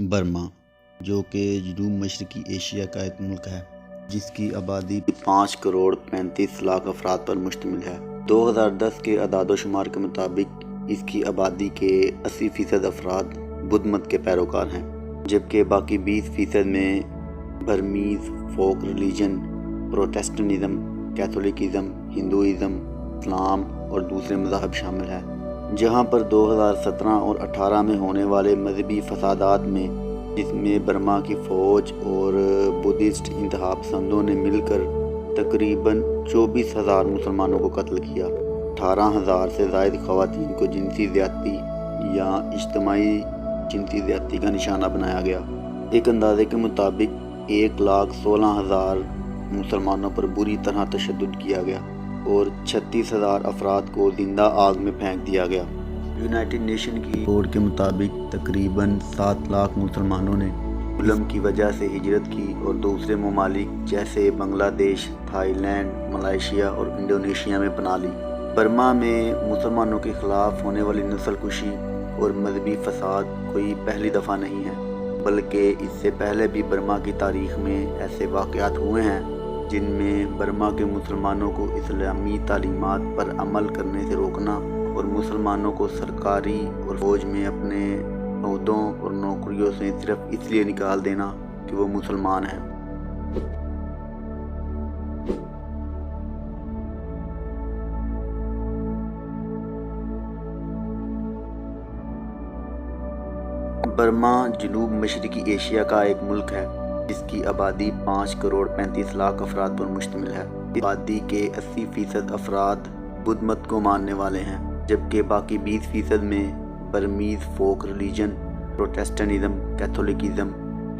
Burma, جو کہ جنوب مشرقی ایشیا کا ایک ملک ہے جس کی آبادی 5 کروڑ 35 لاکھ افراد پر مشتمل ہے۔ 2010 کے اعداد و شمار کے مطابق اس کی آبادی کے 80% افراد بدھ مت کے پیروکار ہیں، جبکہ باقی 20% میں برمیز فوک ریلیجن، پروٹسٹنٹزم، کیتھولکزم، ہندوازم، اسلام اور دوسرے مذاہب شامل ہیں۔ جہاں پر 2017 اور 18 میں ہونے والے مذہبی فسادات میں، جس میں برما کی فوج اور بدھسٹ انتہا پسندوں نے مل کر تقریباً 24,000 مسلمانوں کو قتل کیا، 18,000 سے زائد خواتین کو جنسی زیادتی یا اجتماعی جنسی زیادتی کا نشانہ بنایا گیا۔ ایک اندازے کے مطابق 1,16,000 مسلمانوں پر بری طرح تشدد کیا گیا اور 36,000 افراد کو زندہ آگ میں پھینک دیا گیا۔ یونائٹڈ نیشن کی رپورٹ کے مطابق تقریباً 7 لاکھ مسلمانوں نے ظلم کی وجہ سے ہجرت کی اور دوسرے ممالک جیسے بنگلہ دیش، تھائی لینڈ، ملائیشیا اور انڈونیشیا میں پناہ لی۔ برما میں مسلمانوں کے خلاف ہونے والی نسل کشی اور مذہبی فساد کوئی پہلی دفعہ نہیں ہے، بلکہ اس سے پہلے بھی برما کی تاریخ میں ایسے واقعات ہوئے ہیں جن میں برما کے مسلمانوں کو اسلامی تعلیمات پر عمل کرنے سے روکنا اور مسلمانوں کو سرکاری اور فوج میں اپنے عہدوں اور نوکریوں سے صرف اس لیے نکال دینا کہ وہ مسلمان ہیں۔ برما جنوب مشرقی ایشیا کا ایک ملک ہے جس کی آبادی 5 کروڑ 35 لاکھ افراد پر مشتمل ہے۔ آبادی کے 80% افراد بدھ مت کو ماننے والے ہیں، جبکہ باقی 20% میں برمیز فوک ریلیجن، پروٹسٹنٹزم، کیتھولکزم،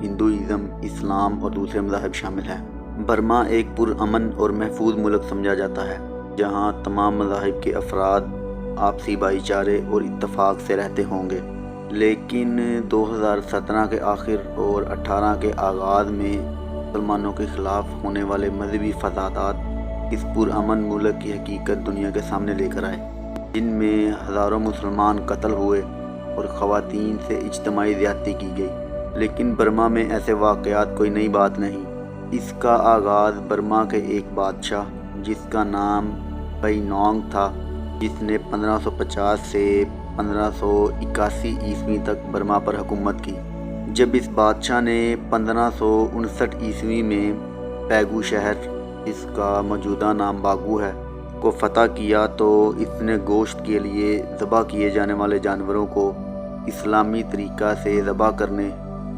ہندوازم، اسلام اور دوسرے مذاہب شامل ہیں۔ برما ایک پرامن اور محفوظ ملک سمجھا جاتا ہے، جہاں تمام مذاہب کے افراد آپسی بھائی چارے اور اتفاق سے رہتے ہوں گے۔ لیکن 2017 کے آخر اور 18 کے آغاز میں مسلمانوں کے خلاف ہونے والے مذہبی فسادات اس پرامن ملک کی حقیقت دنیا کے سامنے لے کر آئے، جن میں ہزاروں مسلمان قتل ہوئے اور خواتین سے اجتماعی زیادتی کی گئی۔ لیکن برما میں ایسے واقعات کوئی نئی بات نہیں۔ اس کا آغاز برما کے ایک بادشاہ جس کا نام بئی نونگ تھا، جس نے 1550 سے 1581 عیسوی تک برما پر حکومت کی۔ جب اس بادشاہ نے 1559 عیسوی میں پیگو شہر، جس کا موجودہ نام باگو ہے، کو فتح کیا تو اس نے گوشت کے لیے ذبح کیے جانے والے جانوروں کو اسلامی طریقہ سے ذبح کرنے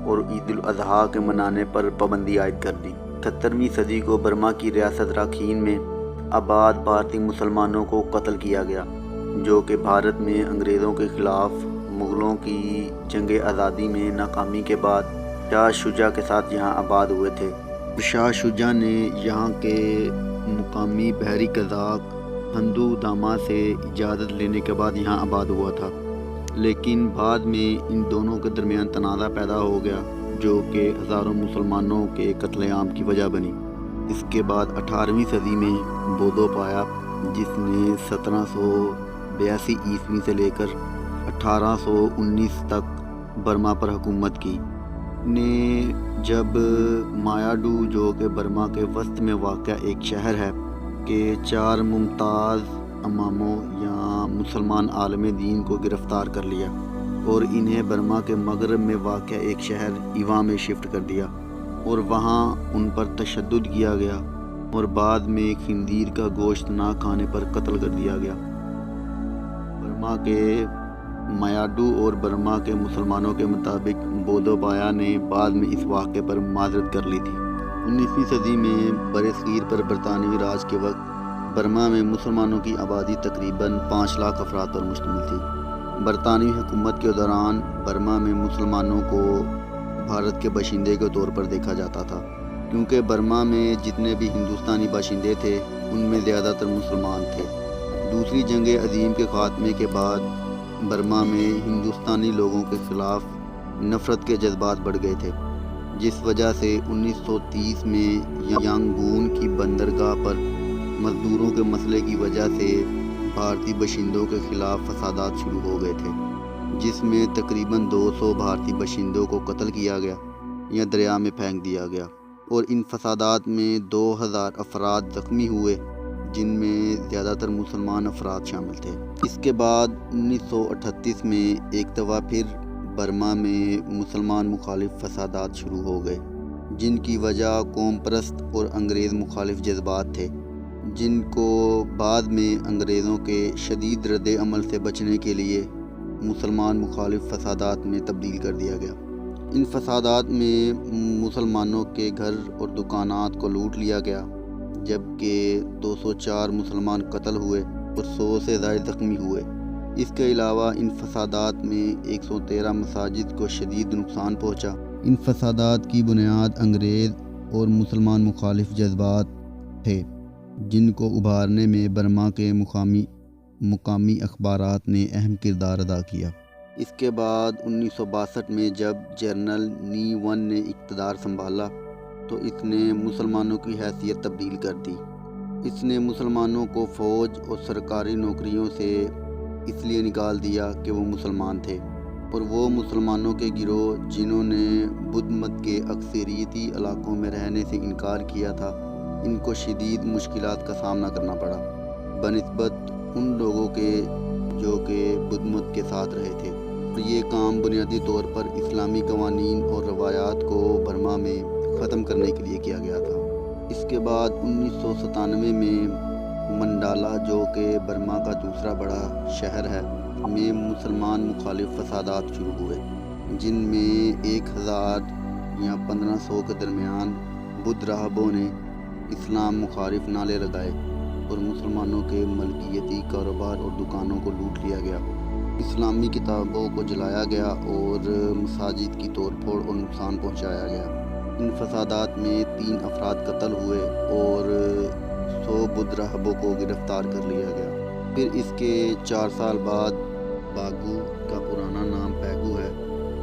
اور عید الاضحیٰ کے منانے پر پابندی عائد کر دی۔ 17ویں صدی کو برما کی ریاست راکھین میں آباد بھارتی مسلمانوں کو قتل کیا گیا، جو کہ بھارت میں انگریزوں کے خلاف مغلوں کی جنگ آزادی میں ناکامی کے بعد شاہ شجاع کے ساتھ یہاں آباد ہوئے تھے۔ شاہ شجاع نے یہاں کے مقامی بحری قزاق ہندو داما سے اجازت لینے کے بعد یہاں آباد ہوا تھا، لیکن بعد میں ان دونوں کے درمیان تنازع پیدا ہو گیا، جو کہ ہزاروں مسلمانوں کے قتل عام کی وجہ بنی۔ اس کے بعد 18ویں صدی میں بودو پایا، جس نے 1782 عیسوی سے لے کر 1819 تک برما پر حکومت کی، نے جب مایاڈو، جو کہ برما کے وسط میں واقع ایک شہر ہے، کے 4 ممتاز اماموں یا مسلمان عالم دین کو گرفتار کر لیا اور انہیں برما کے مغرب میں واقع ایک شہر ایوا میں شفٹ کر دیا اور وہاں ان پر تشدد کیا گیا اور بعد میں خنزیر کا گوشت نہ کھانے پر قتل کر دیا گیا۔ برما کے مایاڈو اور برما کے مسلمانوں کے مطابق بودو پایا نے بعد میں اس واقعے پر معذرت کر لی تھی۔ 19ویں صدی میں برصغیر پر برطانوی راج کے وقت برما میں مسلمانوں کی آبادی تقریباً 5 لاکھ افراد پر مشتمل تھی۔ برطانوی حکومت کے دوران برما میں مسلمانوں کو بھارت کے باشندے کے طور پر دیکھا جاتا تھا، کیونکہ برما میں جتنے بھی ہندوستانی باشندے تھے ان میں زیادہ تر مسلمان تھے۔ دوسری جنگ عظیم کے خاتمے کے بعد برما میں ہندوستانی لوگوں کے خلاف نفرت کے جذبات بڑھ گئے تھے، جس وجہ سے 1930 میں یانگون کی بندرگاہ پر مزدوروں کے مسئلے کی وجہ سے بھارتی باشندوں کے خلاف فسادات شروع ہو گئے تھے۔ جس میں تقریباً 200 بھارتی باشندوں کو قتل کیا گیا یا دریا میں پھینک دیا گیا، اور ان فسادات میں 2000 افراد زخمی ہوئے، جن میں زیادہ تر مسلمان افراد شامل تھے۔ اس کے بعد 1938 میں ایک دفعہ پھر برما میں مسلمان مخالف فسادات شروع ہو گئے، جن کی وجہ قوم پرست اور انگریز مخالف جذبات تھے، جن کو بعد میں انگریزوں کے شدید رد عمل سے بچنے کے لیے مسلمان مخالف فسادات میں تبدیل کر دیا گیا۔ ان فسادات میں مسلمانوں کے گھر اور دکانات کو لوٹ لیا گیا، جبکہ 204 مسلمان قتل ہوئے اور 100 سے زائد زخمی ہوئے۔ اس کے علاوہ ان فسادات میں 113 مساجد کو شدید نقصان پہنچا۔ ان فسادات کی بنیاد انگریز اور مسلمان مخالف جذبات تھے، جن کو ابھارنے میں برما کے مقامی اخبارات نے اہم کردار ادا کیا۔ اس کے بعد 1962 میں جب جنرل نی ون نے اقتدار سنبھالا تو اس نے مسلمانوں کی حیثیت تبدیل کر دی۔ اس نے مسلمانوں کو فوج اور سرکاری نوکریوں سے اس لیے نکال دیا کہ وہ مسلمان تھے، اور وہ مسلمانوں کے گروہ جنہوں نے بدھ مت کے اکثریتی علاقوں میں رہنے سے انکار کیا تھا، ان کو شدید مشکلات کا سامنا کرنا پڑا بنسبت ان لوگوں کے جو کہ بدھ مت کے ساتھ رہے تھے۔ اور یہ کام بنیادی طور پر اسلامی قوانین اور روایات کو برما میں ختم کرنے کے لیے کیا گیا تھا۔ اس کے بعد 1997 میں منڈالا، جو کہ برما کا دوسرا بڑا شہر ہے، میں مسلمان مخالف فسادات شروع ہوئے، جن میں 1000 یا 1500 کے درمیان بدھ راہبوں نے اسلام مخالف نعرے لگائے اور مسلمانوں کے ملکیتی کاروبار اور دکانوں کو لوٹ لیا گیا۔ اسلامی کتابوں کو جلایا گیا اور مساجد کی توڑ پھوڑ اور نقصان پہنچایا گیا۔ ان فسادات میں 3 افراد قتل ہوئے اور 100 بدھ راہبوں کو گرفتار کر لیا گیا۔ پھر اس کے 4 سال بعد باگو کا پرانا نام پیگو ہے،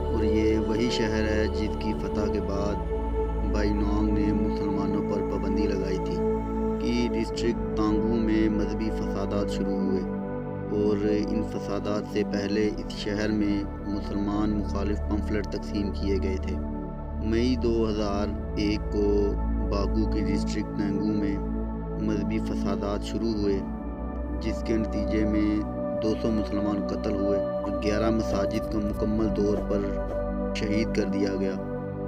اور یہ وہی شہر ہے جس کی فتح کے بعد بھائی نونگ نے مسلمانوں پر پابندی لگائی تھی۔ کہ ڈسٹرکٹ تانگو میں مذہبی فسادات شروع ہوئے، اور ان فسادات سے پہلے اس شہر میں مسلمان مخالف پمفلٹ تقسیم کیے گئے تھے۔ مئی 2001 کو باگو کے ڈسٹرکٹ تانگو میں مذہبی فسادات شروع ہوئے، جس کے نتیجے میں 200 مسلمان قتل ہوئے اور 11 مساجد کو مکمل طور پر شہید کر دیا گیا،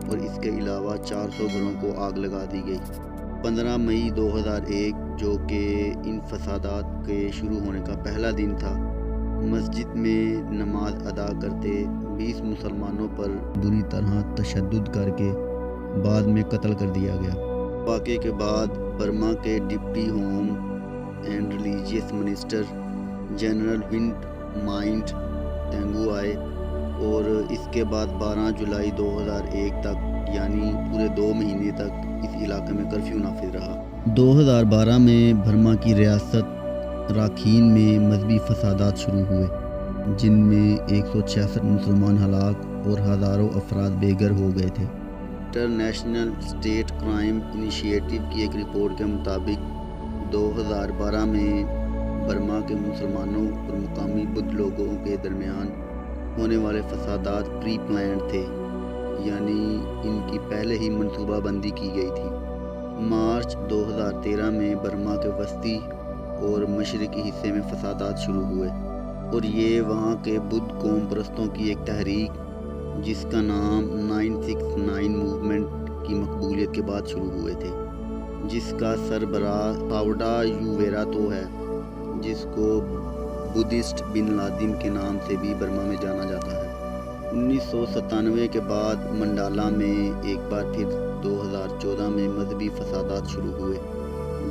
اور اس کے علاوہ 400 گھروں کو آگ لگا دی گئی۔ 15 مئی 2001 جو کہ ان فسادات کے شروع ہونے کا پہلا دن تھا، مسجد میں نماز ادا کرتے 20 مسلمانوں پر بری طرح تشدد کر کے بعد میں قتل کر دیا گیا۔ واقعے کے بعد برما کے deputy home and religious minister general Win Myint تینگو آئے، اور اس کے بعد 12 جولائی 2001 تک، یعنی پورے 2 مہینے تک اس علاقے میں کرفیو نافذ رہا۔ 2012 میں برما کی ریاست راکھین میں مذہبی فسادات شروع ہوئے، جن میں 166 مسلمان ہلاک اور ہزاروں افراد بے گھر ہو گئے تھے۔ انٹرنیشنل اسٹیٹ کرائم انیشیٹو کی ایک رپورٹ کے مطابق 2012 میں برما کے مسلمانوں اور مقامی بدھ لوگوں کے درمیان ہونے والے فسادات پری پلانڈ تھے، یعنی ان کی پہلے ہی منصوبہ بندی کی گئی تھی۔ مارچ 2013 میں برما کے وسطی اور مشرقی حصے میں فسادات شروع ہوئے، اور یہ وہاں کے بدھ قوم پرستوں کی ایک تحریک جس کا نام 969 موومنٹ کی مقبولیت کے بعد شروع ہوئے تھے، جس کا سربراہ تھاوڈا یوویراتو ہے، جس کو بدھسٹ بن لادن کے نام سے بھی برما میں جانا جاتا ہے۔ 1997 کے بعد منڈالا میں ایک بار پھر 2014 میں مذہبی فسادات شروع ہوئے،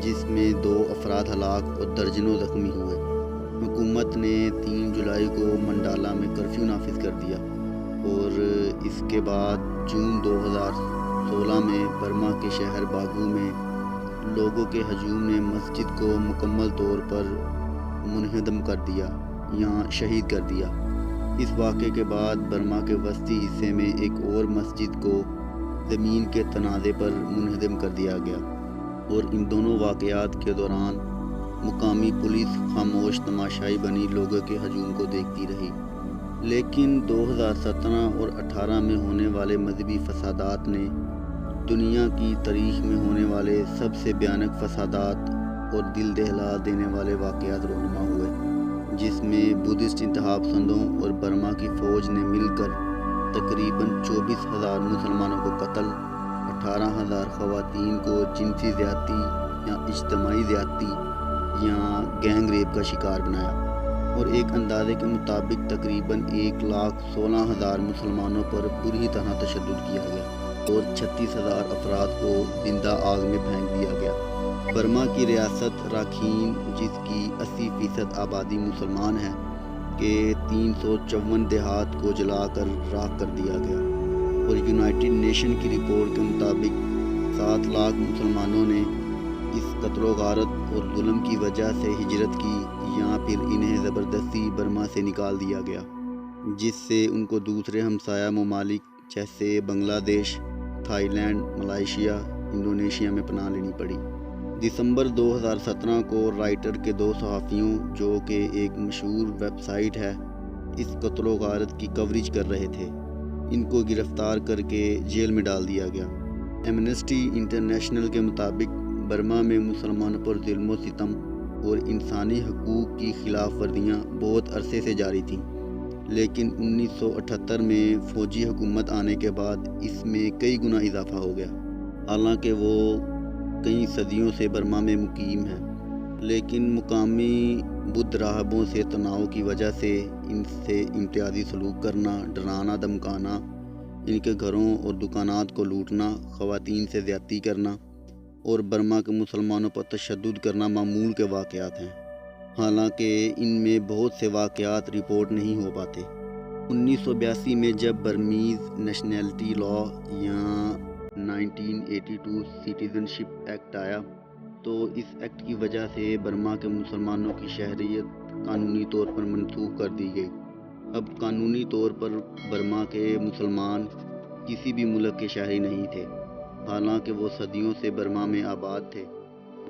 جس میں 2 افراد ہلاک اور درجنوں زخمی ہوئے۔ حکومت نے 3 جولائی کو منڈالا میں کرفیو نافذ کر دیا، اور اس کے بعد جون 2016 میں برما کے شہر باگو میں لوگوں کے ہجوم نے مسجد کو مکمل طور پر منہدم کر دیا یا شہید کر دیا۔ اس واقعے کے بعد برما کے وسطی حصے میں ایک اور مسجد کو زمین کے تنازع پر منہدم کر دیا گیا، اور ان دونوں واقعات کے دوران مقامی پولیس خاموش تماشائی بنی لوگوں کے ہجوم کو دیکھتی رہی۔ لیکن 2017 اور 18 میں ہونے والے مذہبی فسادات نے دنیا کی تاریخ میں ہونے والے سب سے بھیانک فسادات اور دل دہلا دینے والے واقعات رونما ہوئے، جس میں بدھسٹ انتہا پسندوں اور برما کی فوج نے مل کر تقریباً 24,000 مسلمانوں کو قتل، 18,000 خواتین کو جنسی زیادتی یا اجتماعی زیادتی یا گینگ ریپ کا شکار بنایا، اور ایک اندازے کے مطابق تقریباً 1,16,000 مسلمانوں پر بری طرح تشدد کیا گیا اور 36,000 افراد کو زندہ آگ میں پھینک دیا گیا۔ برما کی ریاست راکھین، جس کی 80% آبادی مسلمان ہے، کے 354 دیہات کو جلا کر راکھ کر دیا گیا، اور یونائٹڈ نیشن کی رپورٹ کے مطابق 7 لاکھ مسلمانوں نے اس قتل و غارت اور ظلم کی وجہ سے ہجرت کی یا پھر انہیں زبردستی برما سے نکال دیا گیا، جس سے ان کو دوسرے ہمسایہ ممالک جیسے بنگلہ دیش، تھائی لینڈ، ملائیشیا، انڈونیشیا میں پناہ لینی پڑی۔ دسمبر 2017 کو رائٹر کے 2 صحافیوں، جو کہ ایک مشہور ویب سائٹ ہے، اس قتل و غارت کی کوریج کر رہے تھے، ان کو گرفتار کر کے جیل میں ڈال دیا گیا۔ ایمنسٹی انٹرنیشنل کے مطابق برما میں مسلمانوں پر ظلم و ستم اور انسانی حقوق کی خلاف ورزیاں بہت عرصے سے جاری تھیں، لیکن 1978 میں فوجی حکومت آنے کے بعد اس میں کئی گنا اضافہ ہو گیا۔ حالانکہ وہ کئی صدیوں سے برما میں مقیم ہے، لیکن مقامی بدھ راہبوں سے تناؤ کی وجہ سے ان سے امتیازی سلوک کرنا، ڈرانا دھمکانا، ان کے گھروں اور دکانات کو لوٹنا، خواتین سے زیادتی کرنا اور برما کے مسلمانوں پر تشدد کرنا معمول کے واقعات ہیں، حالانکہ ان میں بہت سے واقعات رپورٹ نہیں ہو پاتے۔ 1982 میں جب برمیز نیشنلٹی لا یا 1982 سٹیزن شپ ایکٹ آیا، تو اس ایکٹ کی وجہ سے برما کے مسلمانوں کی شہریت قانونی طور پر منسوخ کر دی گئی۔ اب قانونی طور پر برما کے مسلمان کسی بھی ملک کے شہری نہیں تھے، حالانکہ وہ صدیوں سے برما میں آباد تھے،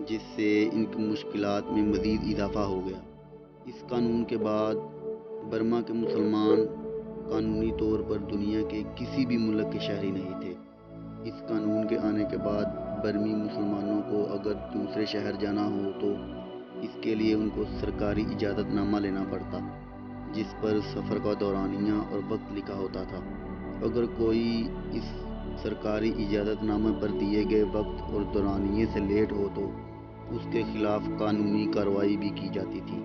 جس سے ان کی مشکلات میں مزید اضافہ ہو گیا۔ اس قانون کے بعد برما کے مسلمان قانونی طور پر دنیا کے کسی بھی ملک کے شہری نہیں تھے۔ اس قانون کے آنے کے بعد برمی مسلمانوں کو اگر دوسرے شہر جانا ہو تو اس کے لیے ان کو سرکاری اجازت نامہ لینا پڑتا، جس پر سفر کا دورانیہ اور وقت لکھا ہوتا تھا۔ اگر کوئی اس سرکاری اجازت نامے پر دیے گئے وقت اور دورانیے سے لیٹ ہو تو اس کے خلاف قانونی کارروائی بھی کی جاتی تھی،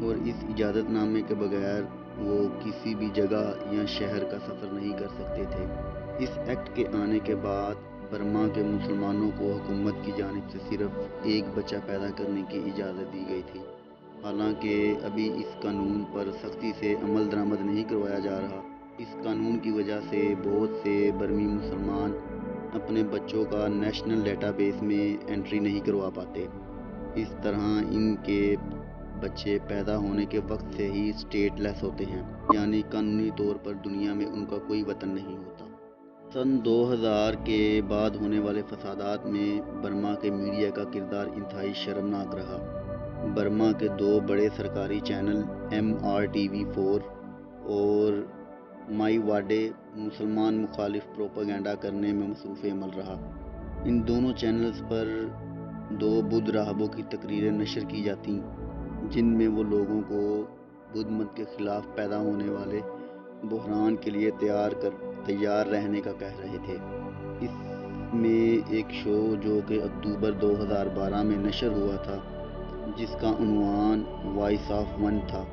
اور اس اجازت نامے کے بغیر وہ کسی بھی جگہ یا شہر کا سفر نہیں کر سکتے تھے۔ اس ایکٹ کے آنے کے بعد برما کے مسلمانوں کو حکومت کی جانب سے صرف ایک بچہ پیدا کرنے کی اجازت دی گئی تھی، حالانکہ ابھی اس قانون پر سختی سے عمل درآمد نہیں کروایا جا رہا۔ اس قانون کی وجہ سے بہت سے برمی مسلمان اپنے بچوں کا نیشنل ڈیٹا بیس میں انٹری نہیں کروا پاتے۔ اس طرح ان کے بچے پیدا ہونے کے وقت سے ہی اسٹیٹ لیس ہوتے ہیں، یعنی قانونی طور پر دنیا میں ان کا کوئی وطن نہیں ہوتا۔ سن 2000 کے بعد ہونے والے فسادات میں برما کے میڈیا کا کردار انتہائی شرمناک رہا۔ برما کے 2 بڑے سرکاری چینل MRTV4 اور مائی واڈے مسلمان مخالف پروپیگنڈا کرنے میں مصروف عمل رہا۔ ان دونوں چینلز پر 2 بدھ راہبوں کی تقریریں نشر کی جاتیں، جن میں وہ لوگوں کو بدھ مت کے خلاف پیدا ہونے والے بحران کے لیے تیار رہنے کا کہہ رہے تھے۔ اس میں ایک شو جو کہ اکتوبر 2012 میں نشر ہوا تھا، جس کا عنوان وائس آف ون تھا،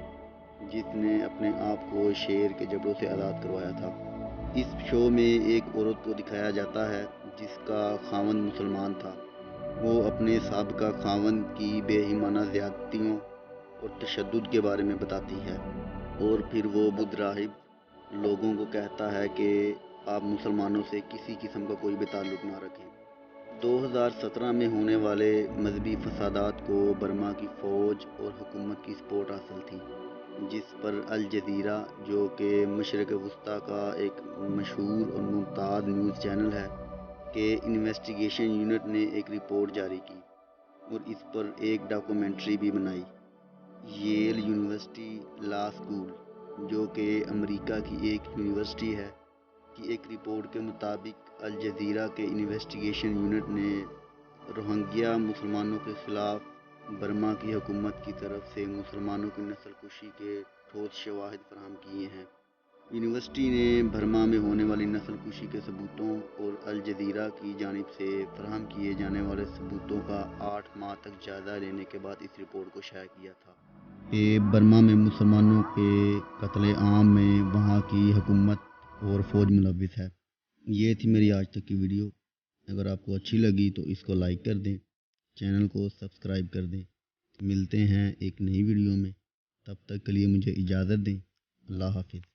جس نے اپنے آپ کو شیر کے جبڑوں سے آزاد کروایا تھا۔ اس شو میں ایک عورت کو دکھایا جاتا ہے جس کا خاوند مسلمان تھا۔ وہ اپنے سابقہ خاوند کی بے ایمانہ زیادتیوں اور تشدد کے بارے میں بتاتی ہے، اور پھر وہ بدھ راہب لوگوں کو کہتا ہے کہ آپ مسلمانوں سے کسی قسم کا کوئی بھی تعلق نہ رکھیں۔ 2017 میں ہونے والے مذہبی فسادات کو برما کی فوج اور حکومت کی سپورٹ حاصل تھی، جس پر الجزیرہ، جو کہ مشرق وسطیٰ کا ایک مشہور اور ممتاز نیوز چینل ہے، کے انویسٹیگیشن یونٹ نے ایک رپورٹ جاری کی اور اس پر ایک ڈاکومنٹری بھی بنائی۔ ییل یونیورسٹی لا اسکول جو کہ امریکہ کی ایک یونیورسٹی ہے، کی ایک رپورٹ کے مطابق الجزیرہ کے انویسٹیگیشن یونٹ نے روہنگیا مسلمانوں کے خلاف برما کی حکومت کی طرف سے مسلمانوں کی نسل کشی کے ٹھوس شواہد فراہم کیے ہیں۔ یونیورسٹی نے برما میں ہونے والی نسل کشی کے ثبوتوں اور الجزیرہ کی جانب سے فراہم کیے جانے والے ثبوتوں کا 8 ماہ تک جائزہ لینے کے بعد اس رپورٹ کو شائع کیا تھا کہ برما میں مسلمانوں کے قتل عام میں وہاں کی حکومت اور فوج ملوث ہے۔ یہ تھی میری آج تک کی ویڈیو۔ اگر آپ کو اچھی لگی تو اس کو لائک کر دیں، چینل کو سبسکرائب کر دیں۔ ملتے ہیں ایک نئی ویڈیو میں، تب تک کے لیے مجھے اجازت دیں۔ اللہ حافظ۔